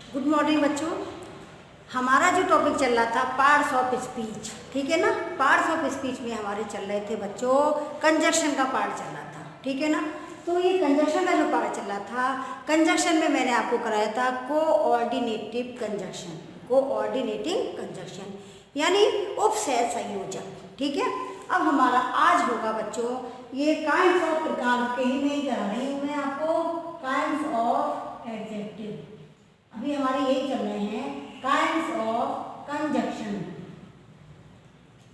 Good morning बच्चों। हमारा जो टॉपिक चल रहा था पार्ट्स ऑफ स्पीच, ठीक है ना। पार्ट्स ऑफ स्पीच में हमारे चल रहे थे बच्चों कंजक्शन का पार्ट चल रहा था, ठीक है ना। तो ये कंजक्शन का जो पार्ट चल रहा था, कंजक्शन में मैंने आपको कराया था कोऑर्डिनेटिव कंजक्शन, कोऑर्डिनेटिंग कंजक्शन यानी उपसर्ग संयोजक, ठीक है। अब हमारा आज होगा बच्चों ये काइंड्स ऑफ, प्रकार के ही नहीं करा रही हूँ मैं आपको, काइंड्स ऑफ एडजेक्टिव। अभी हमारे यही चल रहे हैं kinds of conjunction,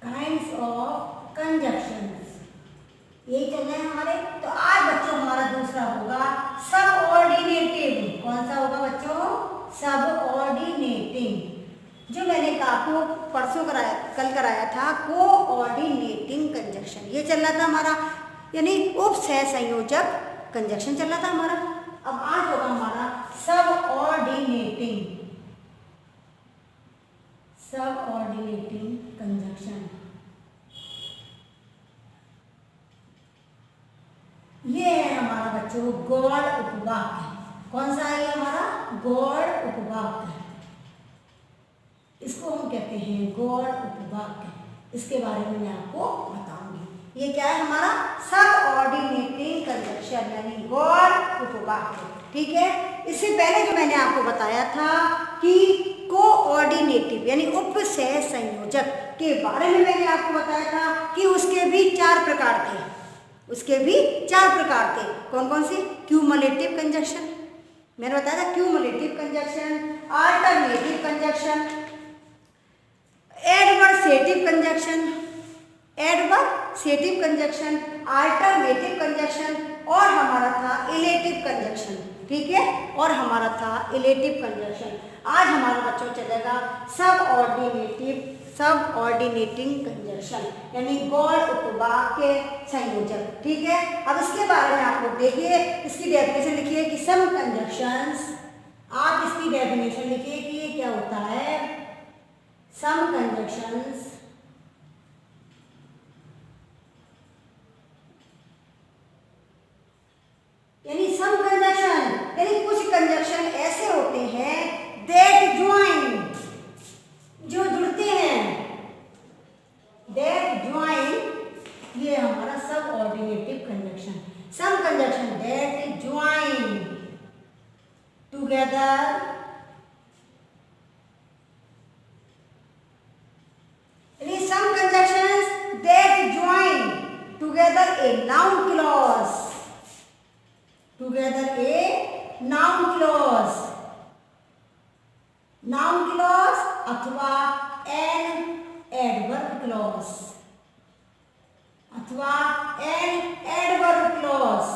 kinds of conjunctions, यही चल रहे हैं हमारे। तो आज बच्चों हमारा दूसरा होगा सबऑर्डिनेटिव। कौन सा होगा बच्चों? सबऑर्डिनेटिंग। जो मैंने आपको परसों कराया, कल कराया था कोऑर्डिनेटिंग कंजक्शन, ये चल रहा था हमारा, यानी उपसर्ग संयोजक कंजक्शन चल रहा था हमारा। अब आज होगा हमारा सबऑर्डिनेटिंग, सबऑर्डिनेटिंग कंजक्शन। ये है हमारा बच्चों गौड़ उपवाक्य। कौन सा है हमारा? गौड़ उपवाक्य। इसको हम कहते हैं गौड़ उपवाक्य। इसके बारे में मैं आपको बताऊंगी। ये क्या है हमारा? सबऑर्डिनेटिंग कंजक्शन यानी गौड़ उपवाक्य, ठीक है। इससे पहले जो मैंने आपको बताया था कि कोऑर्डिनेटिव यानी उपसर्ग संयोजक के बारे में मैंने आपको बताया था कि उसके भी 4 प्रकार थे, उसके भी 4 प्रकार थे। कौन कौन से? क्यूमुलेटिव कंजक्शन, मैंने बताया था cumulative conjunction, alternative conjunction, adversative conjunction, adversative conjunction, alternative conjunction और हमारा था इलेटिव कंजक्शन, ठीक है। और हमारा था इलेटिव कंजक्शन। आज हमारा बच्चों चलेगा सबऑर्डिनेटिंग कंजक्शन यानी गौड़ उपवाक्य संयोजक, ठीक है। अब इसके बारे में आप लोग देखिए, इसकी डेफिनेशन लिखिए कि सम कंजक्शंस, आप इसकी डेफिनेशन लिखिए कि ये क्या होता है। सम कंजक्शंस यानी सम कंजक्शन यानी कुछ कंजक्शन ऐसे होते हैं दैट ज्वाइन, जो जुड़ते हैं, दैट ज्वाइन, ये हमारा subordinative conjunction. Some conjunction that join together यानी some conjunctions that join together a noun clause, together a noun clause, noun clause अथवा an adverb clause, अथवा an adverb clause,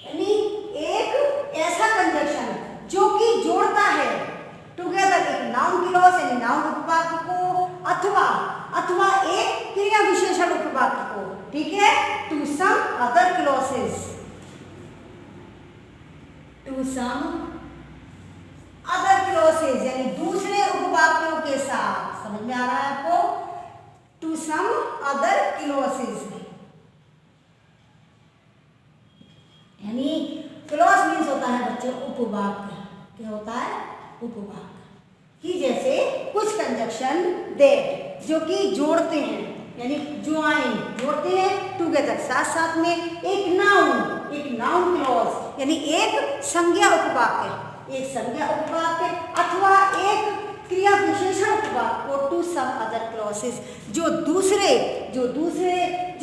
यानी एक ऐसा कंजक्शन जो कि जोड़ता है टुगेदर एक नाउन क्लॉज यानी नाउन उपवाक्य को अथवा एक क्रिया विशेषण उपवाक्य को, ठीक है। To some other clauses, to some other clauses यानी दूसरे उपवाक्यों के साथ, समझ में आ रहा है आपको? टू सम अदर क्लॉसेस यानी क्लॉज मीन्स होता है बच्चों उपवाक्य। क्या होता है? उपवाक्य। कि जैसे कुछ कंजक्शन दैट जो कि जोड़ते हैं यानी ज्वाइन, जोड़ते हैं टुगेदर साथ साथ में एक नाउन क्लॉज यानी एक संज्ञा उपवाक्य, एक संज्ञा उपवाक्य अथवा एक क्रिया विशेषण उपवाक्य को टू सम अदर क्लॉसेस जो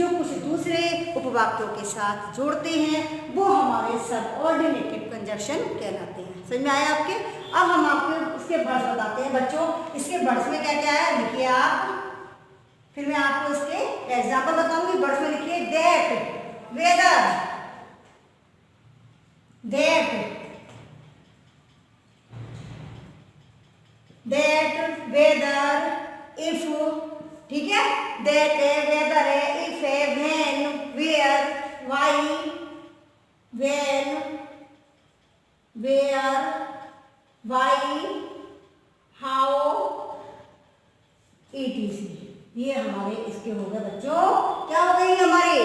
कुछ दूसरे उपवाक्यों के साथ जोड़ते हैं, वो हमारे सबऑर्डिनेटिव कंजक्शन कहलाते हैं। समझ में आया आपके? अब हम आपको इसके वर्ड्स बताते हैं बच्चों। इसके वर्ड्स में क्या क्या है लिखिए आप, फिर मैं आपको इसके एग्जाम्पल बताऊंगी। वर्ड्स में लिखिए दैट, वेदर, वेदर, इफ, ठीक है। दैट है, वेदर है, इफ है, when, where, why, when, where, why, how, etc। ये हमारे इसके हो गए बच्चों, क्या हो गए हमारे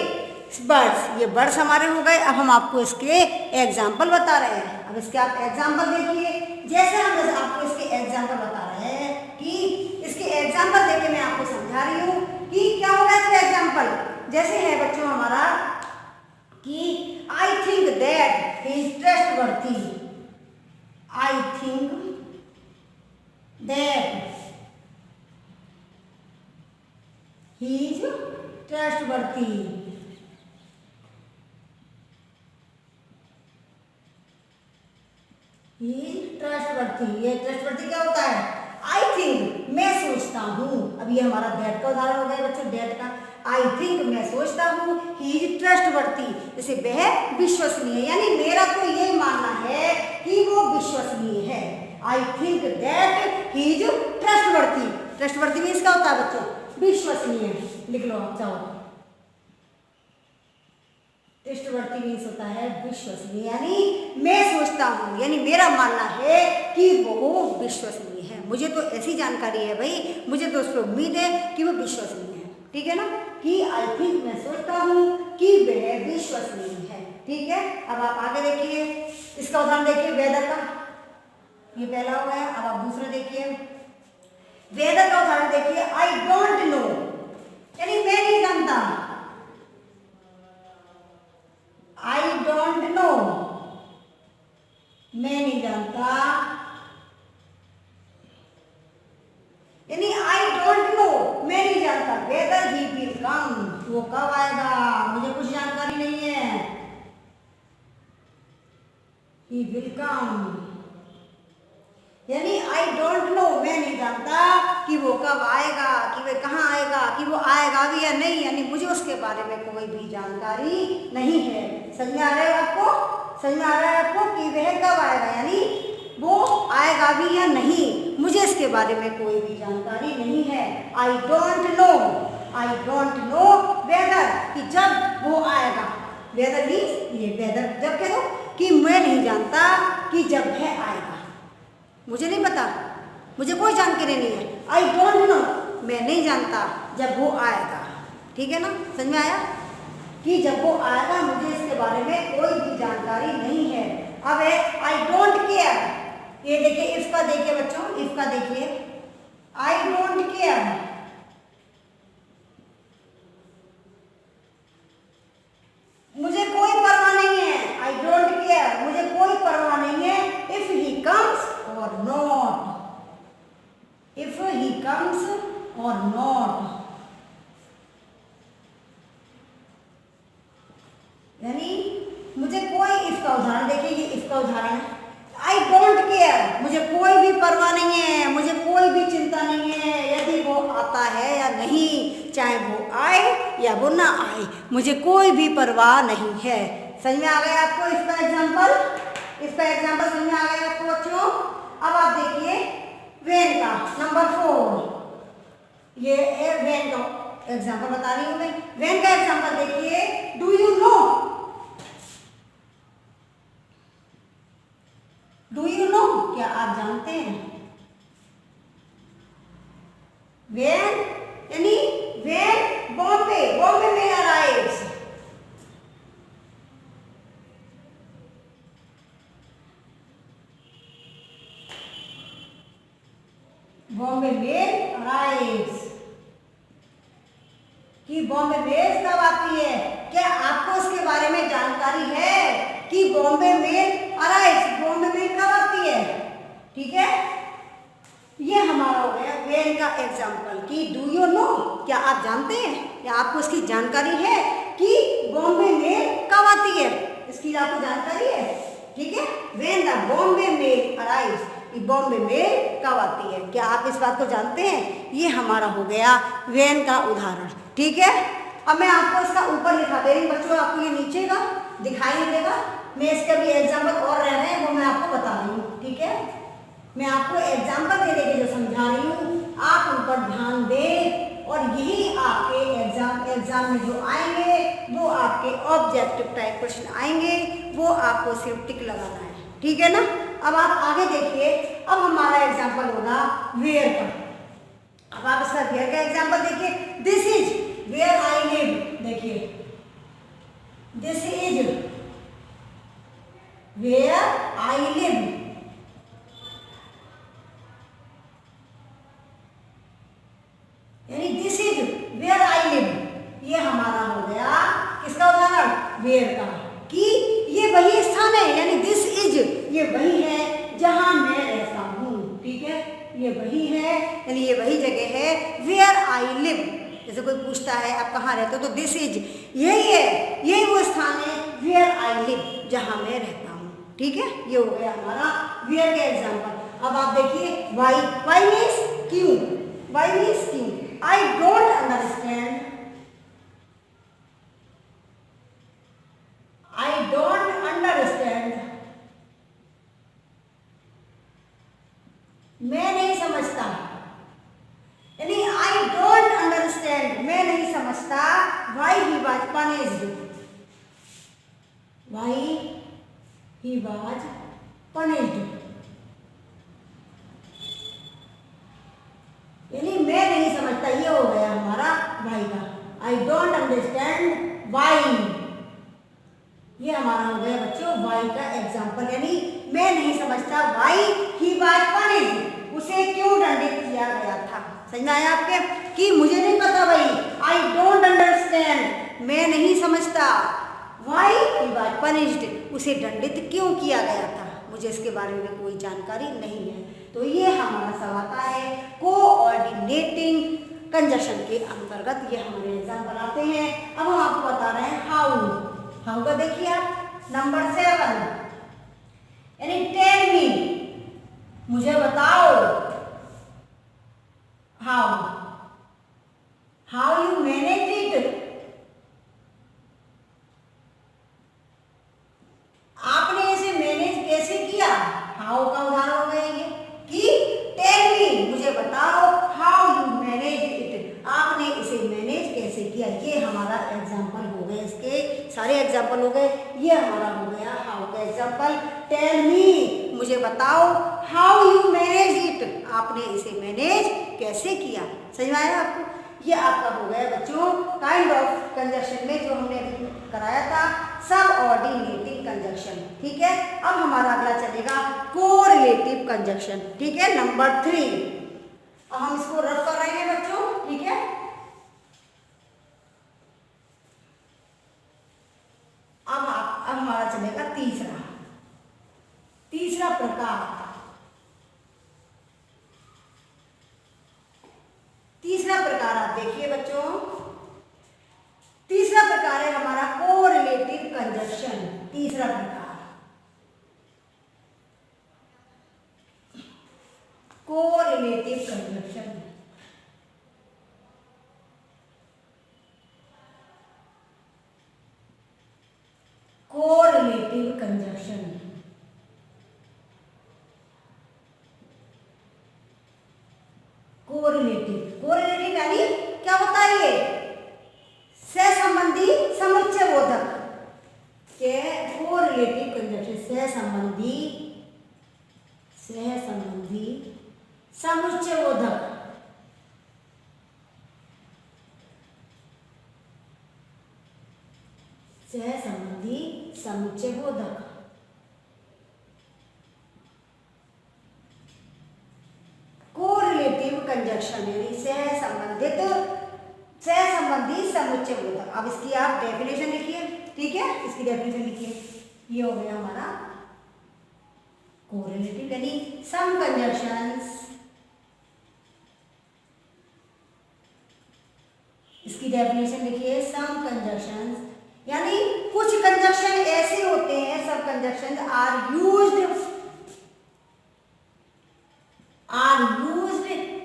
बर्ड्स, ये बर्ड्स हमारे हो गए। अब हम आपको इसके एग्जाम्पल बता रहे हैं। अब इसके आप एग्जाम्पल देखिए, जैसे हम आपको इसके एग्जाम्पल बता रहे हैं कि इसके एग्जाम्पल देके मैं आपको समझा रही हूँ कि क्या होगा इसके एग्जाम्पल। जैसे है बच्चों हमारा कि I think that he is trustworthy, I think that he is trustworthy. Trustworthy, ये ट्रस्टवर्थी क्या होता है? आई थिंक, मैं सोचता हूँ। अब ये हमारा दैट का उदाहरण हो गया बच्चों, दैट का। आई थिंक, मैं सोचता हूँ, ही इज ट्रस्टवर्थी, जैसे वह विश्वसनीय, यानी मेरा तो ये मानना है कि वो विश्वसनीय है। I think that he is trustworthy. Trustworthy means क्या होता है बच्चों? विश्वसनीय। लिख लो आप चाहो। ट्रस्टवर्थी मीन्स होता है विश्वसनीय, यानी मैं सोचता हूँ, यानी मेरा मानना है कि वो विश्वसनीय है। मुझे तो ऐसी जानकारी है भाई, मुझे तो उस पर उम्मीद है कि वो विश्वसनीय है। ठीक है ना, कि आई थिंक, मैं सोचता हूँ कि वह विश्वसनीय है। ठीक है, अब आप आगे देखिए, इसका उदाहरण देखिए वेदर का। ये पहला हो गया। अब आप दूसरा देखिए, वेदर का उदाहरण देखिए। आई डोंट नो, यानी मैं नहीं जानता। आई डोंट नो, मैं नहीं जानता, यानी आई डोंट नो, मैं नहीं जानता वेदर ही विल कम, वो कब आएगा, मुझे कुछ जानकारी नहीं है। ही विल कम, यानी आई डोंट नो, मैं नहीं जानता कि वो कब आएगा, कि वह कहाँ आएगा, कि वो आएगा भी या नहीं, यानी मुझे उसके बारे में कोई भी जानकारी नहीं है। समझ में आ रहा है आपको? समझ में आ रहा है आपको कि वह कब आएगा, यानी वो आएगा भी या नहीं, मुझे इसके बारे में कोई भी जानकारी नहीं है। I don't know, I don't know whether, कि जब वो आएगा। वेदर मीन्स ये वेदर जब कह दो कि मैं नहीं जानता कि जब वह आएगा, मुझे नहीं पता, मुझे कोई जानकारी नहीं है। आई डोंट नो, मैं नहीं जानता जब वो आएगा। ठीक है ना, समझ में आया कि जब वो आएगा मुझे इसके बारे में कोई भी जानकारी नहीं है। अब है आई डोंट केयर, ये देखिए इसका देखिए बच्चों, इसका देखिए आई डोंट केयर, मुझे कोई परवाह नहीं है। आई डोंट केयर, मुझे कोई परवाह नहीं है। इफ ही कम्स और नॉट, इफ ही कम्स और नॉट, यानी मुझे कोई, इसका उदाहरण देखिए, ये इसका उदाहरण है। आई डोंट केयर, मुझे कोई भी परवाह नहीं है, मुझे कोई भी चिंता नहीं है यदि वो आता है या नहीं, चाहे वो आए या वो ना आए, मुझे कोई भी परवाह नहीं है। समझ में आ गया आपको इसका एग्जाम्पल? इसका एग्जाम्पल समझ में आ गया आपको बच्चों? अब आप देखिए वेन का नंबर 4, ये वेन का एग्जाम्पल बता रही हूँ मैं। वेन का एग्जाम्पल देखिए, do you know, do you know, क्या आप जानते हैं? वेन, यानी वेन बॉम्बे, बॉम्बे में अराइव्स, बॉम्बे में अराइव्स, कि बॉम्बे मेल कब आती है? क्या आपको इसके बारे में जानकारी है कि Bombay mail arrives, Bombay mail कब आती है? ठीक है, ये हमारा हो गया वेन का एग्जाम्पल कि डू यू नो, क्या आप जानते हैं, क्या आपको इसकी जानकारी है कि बॉम्बे मेल कब आती है, इसकी आपको जानकारी है? ठीक है, when the Bombay mail arrives, Bombay mail कब आती है, क्या आप इस बात को जानते हैं? ये हमारा हो गया वेन का उदाहरण। ठीक है, अब मैं आपको इसका ऊपर लिखा दे रही हूँ बच्चों, आपको ये नीचे का दिखाई नहीं देगा, मैं इसका भी एग्जाम्पल और रह रहे हैं वो मैं आपको बता रही हूँ। ठीक है, मैं आपको एग्जाम्पल दे देके जो समझा रही हूँ आप उन पर ध्यान दें, और यही आपके एग्जाम में जो आएंगे वो आपके ऑब्जेक्टिव टाइप क्वेश्चन आएंगे, वो आपको सिर्फ टिक लगाना है। ठीक है ना, अब आप आगे देखिए, अब हमारा एग्जाम्पल होगा वेयर का। अब आप इसका वेयर का एग्जाम्पल देखिए, this is where I live, देखिए this is where I live. यानी this is where I live, ये हमारा हो गया किसका उदाहरण, वेयर का, कि ये वही स्थान है, यानी दिस इज ये वही है जहां मैं रहता हूं। ठीक है, ये वही है, यानी ये वही जगह है वेयर आई लिव। जैसे कोई पूछता है आप कहाँ रहते हो, तो दिस इज यही है, यही वो स्थान है वेयर आई लिव, जहां मैं रहता हूँ। ठीक है, ये हो गया हमारा वेयर का एग्जाम्पल। अब आप देखिए वाई, वाई मीन्स क्यों, वाई मीन्स क्यों। I don't understand. I don't understand. मैं नहीं समझता, यानी I don't understand, मैं नहीं समझता why he was punished. Why he was punished. यानी मैं नहीं समझता, ये हो गया हमारा वाई का। आई डोंट अंडरस्टैंड वाई, ये हमारा हो गया बच्चों वाई का एग्जाम्पल, यानी मैं नहीं समझता वाई ही वाज पनिश्ड, उसे क्यों दंडित किया गया था। समझ में आया आपके, कि मुझे नहीं पता भाई, आई डोंट अंडरस्टैंड, मैं नहीं समझता, वाई ही वाज पनिश्ड, उसे दंडित क्यों किया गया था, मुझे इसके बारे में कोई जानकारी नहीं है। तो ये हमारा सब आता है कोऑर्डिनेटिंग कंजक्शन के अंतर्गत, ये हमारे एग्जाम्पल आते हैं। अब हम आपको बता रहे हैं हाउ। हाउ का देखिए आप नंबर 7, यानी टेल मी, मुझे बताओ, how, how you manage it, आपने इसे मैनेज कैसे किया। हाउ का उदाहरण हो गया ये, कि टेल मी, मुझे बताओ, हाउ यू मैनेज इट, आपने इसे मैनेज कैसे किया। ये हमारा एग्जाम्पल हो गए, इसके सारे एग्जाम्पल हो गए। ये हमारा हो गया हाउ का एग्जाम्पल। टेल मी, मुझे बताओ, हाउ यू मैनेज इट, आपने इसे मैनेज कैसे किया। समझ में आया आपको, ये आपका हो गया बच्चों काइंड ऑफ कंजक्शन में जो हमने अभी कराया था, सबऑर्डिनेटिंग कंजक्शन। ठीक है, अब हमारा अगला चलेगा कोरिलेटिव कंजक्शन। ठीक है, नंबर 3। अब हम इसको रफ कर रहे हैं बच्चों। ठीक है, अब हमारा चलेगा तीसरा प्रकार। तीसरा प्रकार आप देखिए बच्चों, तीसरा प्रकार है हमारा कोरिलेटिव कंजक्शन। तीसरा प्रकार correlative conjunction. Correlative conjunction, correlative यानी क्या होता है ये, सहसंबंधी समुच्चय बोधक के कोरिलेटिव कंजक्शन, सहसंबंधी समुच्चय बोधक। सहसंबंधी समुच्चय बोधक। कोरिलेटिव कंजक्शन यानी सहसंबंधी समुच्चय बोधक। अब इसकी आप डेफिनेशन लिखिए। ठीक है, इसकी डेफिनेशन लिखिए। ये हो गया हमारा कोरिलेटिव, यानी सम कंजक्शंस, इसकी डेफिनेशन लिखिए। सम कंजक्शंस यानी कुछ कंजक्शन ऐसे होते हैं, सब conjunction are used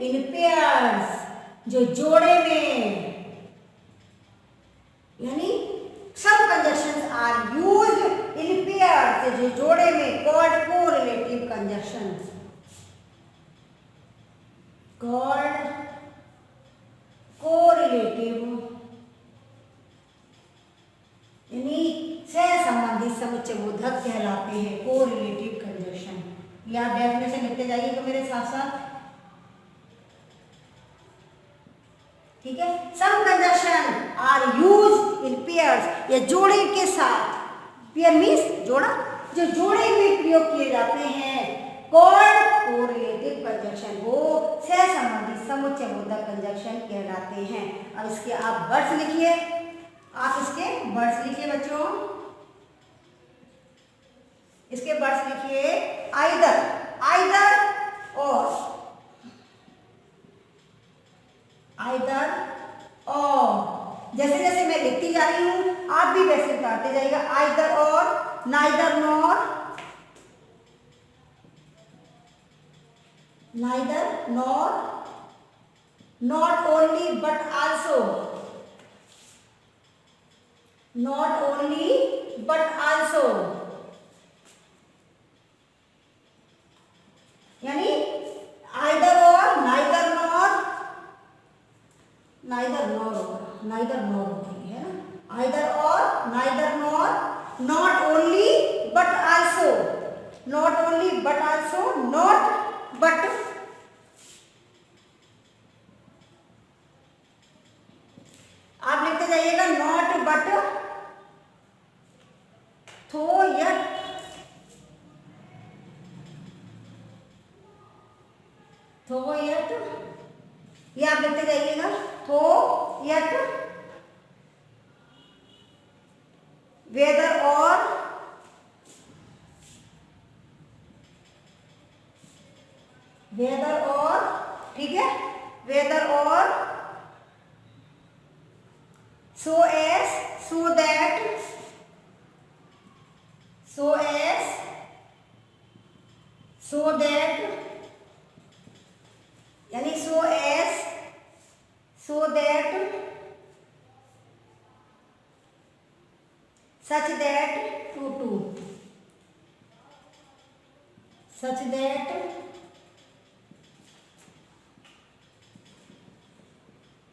in pairs, जो जोड़े में, यानी सब conjunctions are used in pairs, जो जोड़े में, called correlative conjunctions, called correlative यानी सहसंबंधी समुच्चय बोधक कहलाते हैं, कोरिलेटिव कंजक्शन। ये आप डेफिनेशन लिखते जाइएगा मेरे साथ साथ। ठीक है, some conjunction are used in pairs, ये जोड़े के साथ, पेयर मीन्स जोड़ा, जो जोड़े में प्रयोग किए जाते हैं कॉल्ड कोरिलेटिव कंजक्शन, वो सहसंबंधी समुच्चयबोधक कंजक्शन कहलाते हैं। अब इसके आप वर्ड्स लिखिए, आप इसके वर्ड्स लिखिए बच्चों, इसके वर्ड्स लिखिए आइदर, आइदर और, आइदर और, जैसे जैसे मैं लिखती जा रही हूं आप भी वैसे उतारते जाइएगा, either or, neither nor, neither nor, not only but also, not only but also, यानी either or, neither nor, neither nor होगा, नाइदर नॉर होगी है ना, either or, neither nor, not only but also, not only but also, not but, आप लिखते जाइएगा not but, थो yet, थो यट, ये आप लिखते जाइएगा थो यट, वेदर और, वेदर और, ठीक है, whether or, so as, so that, so as, so that, यानी so as, so that, such that, to, such that,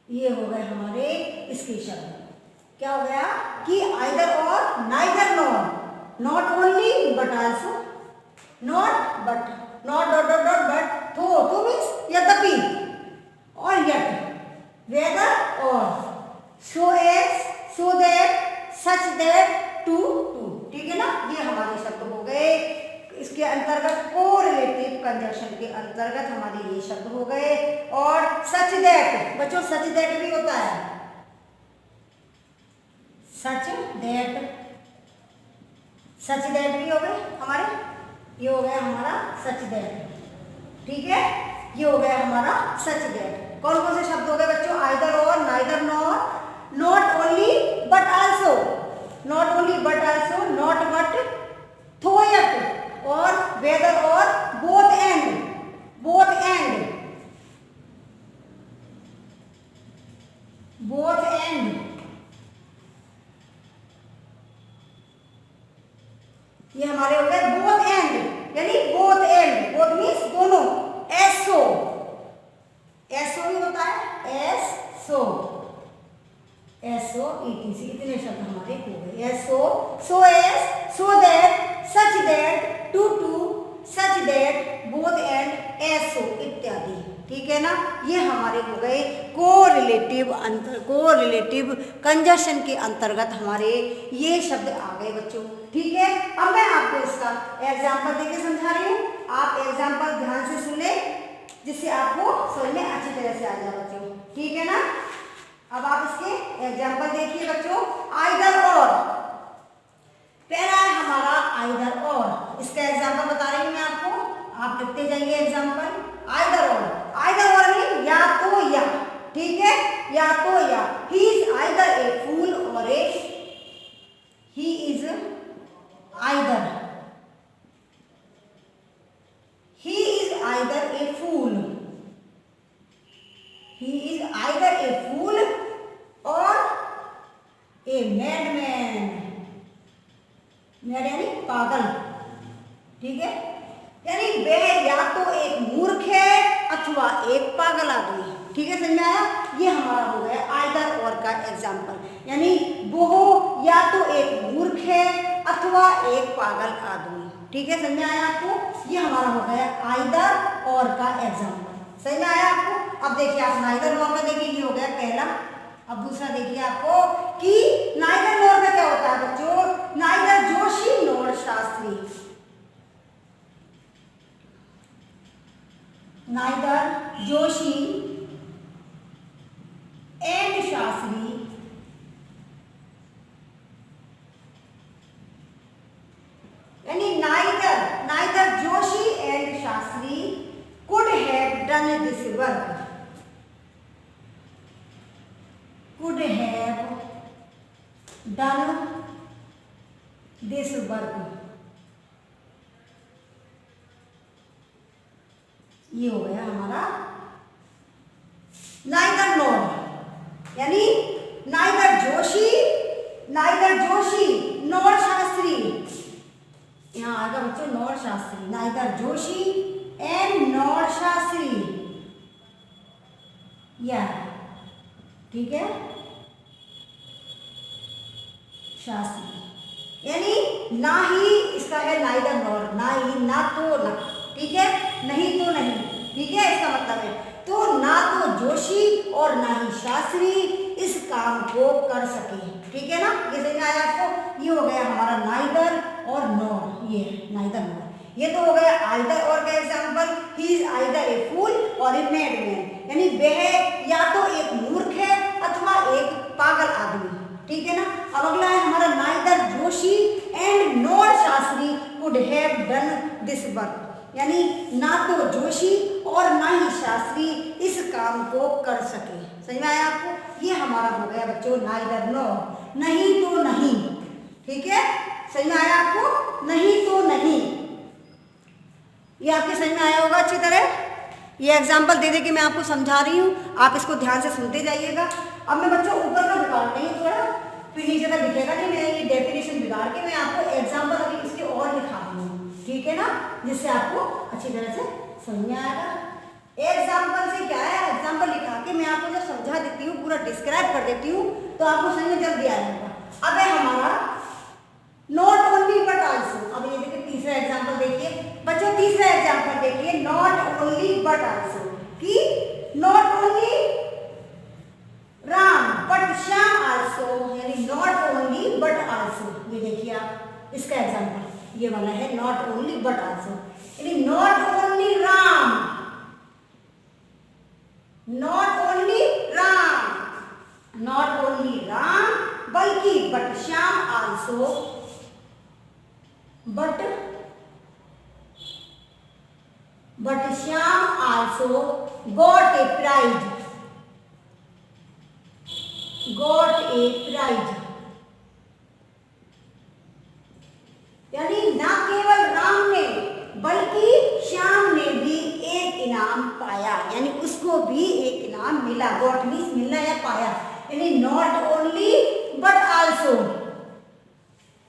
ये हो गए हमारे इसके शब्द। क्या हो गया कि either or, neither nor, not only but also, not but, not dot dot dot but, तो मीन्स यद्यपि, और yet, whether or, so as, so that, such that, to, ठीक है ना, ये हमारे शब्द हो गए। इसके अंतर्गत कोरिलेटिव कंजक्शन के अंतर्गत हमारे ये शब्द हो गए। और सच दैट, बच्चों सच दैट भी होता है, सच दैट, सच दैट भी हो गए हमारे, ये हो गया हमारा सच दैट, ठीक है, ये हो गया हमारा सच दैट। कौन कौन से शब्द हो गए बच्चों, either or, neither nor, not only but also, not only but also, not but, थो यट, और वेदर और, both and, both and, both and, ये हमारे हो गए बोथ एंड, यानी बोथ एंड, बोथ मीन्स दोनों, एसो, एसो भी होता है, एसो, एसो ईटीसी, इतने शब्द हमारे हो गए, as so, so as, so that, such that, to, such that, both and, as so इत्यादि, ठीक है ना। ये हमारे हो गए कोरिलेटिव कोरिलेटिव कंजक्शन के अंतर्गत हमारे ये शब्द आ गए बच्चों, ठीक है। अब मैं आपको इसका एग्जाम्पल देके समझा रही हूँ, आप एग्जाम्पल ध्यान से सुन ले जिससे आपको समझ में अच्छी तरह से आ जाए बच्चों, ठीक है ना। अब आप इसके एग्जाम्पल देखिए बच्चों, आइदर और, पहला है हमारा आइदर और, इसका एग्जाम्पल बता रही हूँ मैं आपको, आप लिखते जाइए एग्जाम्पल, आइदर और, आइदर और मीन या तो या, ठीक है, या तो या, ही is either a fool or a, he is either, he is either a fool, he is either a fool or a madman, mad यानी पागल, ठीक है, यानी वह या तो एक मूर्ख है अथवा एक पागल आदमी, ठीक है, समझ में आया। ये हमारा हो गया आइदर और का एग्जाम्पल, यानी वो या तो एक मूर्ख है अथवा एक पागल आदमी, ठीक है, समझ में आया आपको। ये हमारा हो गया आइदर और का एग्जाम्पल, समझ में आया आपको। अब देखिए आप नाइदर नॉर का देखिए, ये हो गया पहला, अब दूसरा देखिए आपको कि नाइदर नॉर का क्या होता है बच्चों, neither Joshi nor Shastri, neither Joshi and Shastri यानी neither Joshi and Shastri could have done this work, could have done this work, ये हो गया हमारा नाइदर नॉर, यानी नाइदर जोशी नॉर शास्त्री, यहाँ आएगा बच्चों nor Shastri, neither Joshi and nor Shastri, या ठीक है शास्त्री, यानी ना ही इसका है नाइदर नॉर, ना ही ना तो ना, ठीक है, नहीं तो नहीं, ठीक है, इसका मतलब है तो ना तो जोशी और ना ही शास्त्री इस काम को कर सके, ठीक है ना, ये समझ में आया आपको, ये हो गया हमारा नाइदर और नॉर, ये नाइदर नॉर, ये तो हो गया आइदर और का example, he is either a fool or a madman, यानी वह या तो एक मूर्ख है अथवा एक पागल आदमी, ठीक है ना। अब अगला है हमारा neither Joshi and nor Shastri could have done this work, यानी ना तो जोशी और ना ही शास्त्री इस काम को कर सके, समझ में आया आपको, ये हमारा हो गया बच्चों नाइदर नॉर, नहीं तो नहीं, ठीक है, समझ में आया आपको, नहीं तो नहीं, ये आपके समझ में आया होगा अच्छी तरह। ये एग्जाम्पल दे दे के मैं आपको समझा रही हूँ, आप इसको ध्यान से सुनते जाइएगा। अब मैं बच्चों ऊपर का बिगाड़ रही हूँ थोड़ा, फिर नीचे तक दिखेगा नहीं, मैं ये डेफिनेशन बिगाड़ के मैं आपको एग्जाम्पल अभी इसके और दिखा रही हूँ, ठीक है ना, जिससे आपको अच्छी तरह से समझ में आएगा। एग्जाम्पल से क्या है, एग्जाम्पल लिखा के मैं आपको जब समझा देती हूँ, पूरा डिस्क्राइब कर देती हूँ, तो आपको समझ में जल्दी आ जाएगा। अब है हमारा नॉट ओनली बट आल्सो, अब ये देखिए तीसरा एग्जाम्पल देखिए बच्चों, तीसरा एग्जाम्पल देखिए नॉट ओनली बट आल्सो, कि not only Ram but Shyam also, यानी नॉट ओनली बट आल्सो, ये देखिए आप इसका एग्जाम्पल ये वाला है नॉट ओनली बट आल्सो, यानी not only Ram, not only Ram, not only Ram बल्कि but Shyam also, but Shyam also got a prize, यानी ना केवल राम ने बल्कि श्याम ने भी एक इनाम पाया, यानी उसको भी एक इनाम मिला, गॉट मीन्स मिलना या पाया, यानी not only but also,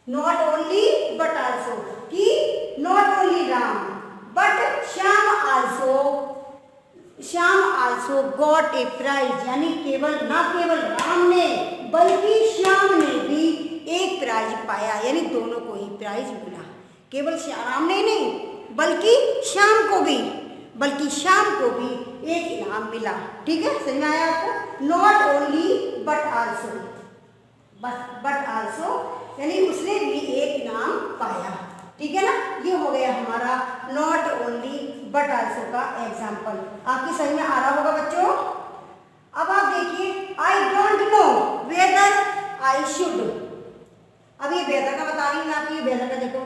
not only but also, कि not only Ram but Shyam also got a prize, यानी ना केवल राम ने बल्कि श्याम ने भी एक प्राइज पाया, यानी दोनों को ही प्राइज मिला, केवल राम ने नहीं बल्कि श्याम को भी एक इनाम मिला, ठीक है, समझ में आया आपको, नॉट ओनली बट आल्सो, यानी उसने भी एक इनाम पाया, ठीक है ना, ये हो गया हमारा नॉट ओनली बट आल्सो का एग्जाम्पल। आपकी समझ में आ रहा होगा बच्चों। अब आप देखिए I don't know whether I should, अब ये वेदर का बता रही हूँ आप, ये वेदर का देखो,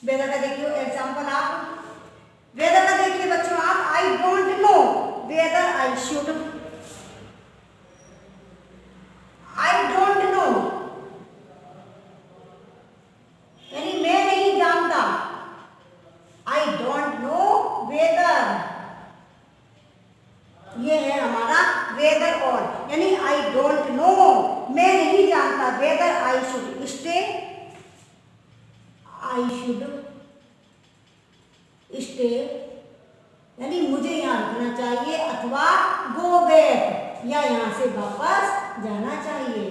वेदर का देखिए एग्जाम्पल, आप वेदर का देखिए बच्चों, आप I don't know whether I should, I don't know यानी मैं नहीं जानता, आई डोंट नो वेदर, ये है हमारा वेदर और, यानी आई डोंट नो मैं नहीं जानता, whether I should stay, I should stay यानी मुझे यहाँ रुकना चाहिए अथवा गो बैक या यहाँ से वापस जाना चाहिए,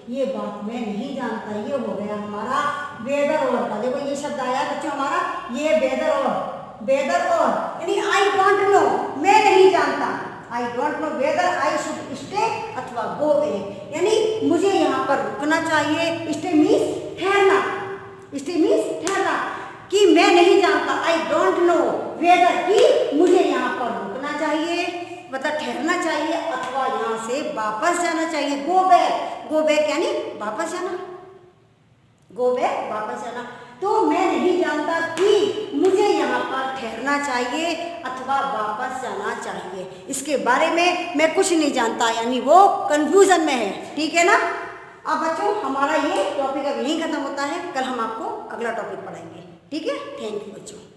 ये बात मैं नहीं जानता, ये हो गया हमारा वेदर और का। देखो ये शब्द आया बच्चों हमारा, ये वेदर और यानी आई डोंट नो मैं नहीं जानता, I don't know whether I should stay अथवा गो बैक, यानी मुझे यहाँ पर रुकना चाहिए। स्टे मीन्स ठहरना, स्टे मीन्स ठहरना, कि मैं नहीं जानता, आई डोंट नो वेदर, कि मुझे यहाँ पर रुकना चाहिए मतलब ठहरना चाहिए अथवा यहाँ से वापस जाना चाहिए। गो बैक, गो बैक यानी वापस जाना, गो बैक वापस जाना। तो मैं नहीं जानता कि मुझे यहाँ पर ठहरना चाहिए अथवा वापस जाना चाहिए, इसके बारे में मैं कुछ नहीं जानता, यानी वो कंफ्यूजन में है। ठीक है ना। अब बच्चों हमारा ये टॉपिक अब यहीं खत्म होता है, कल हम आपको अगला टॉपिक पढ़ाएंगे। ठीक है, थैंक यू बच्चों।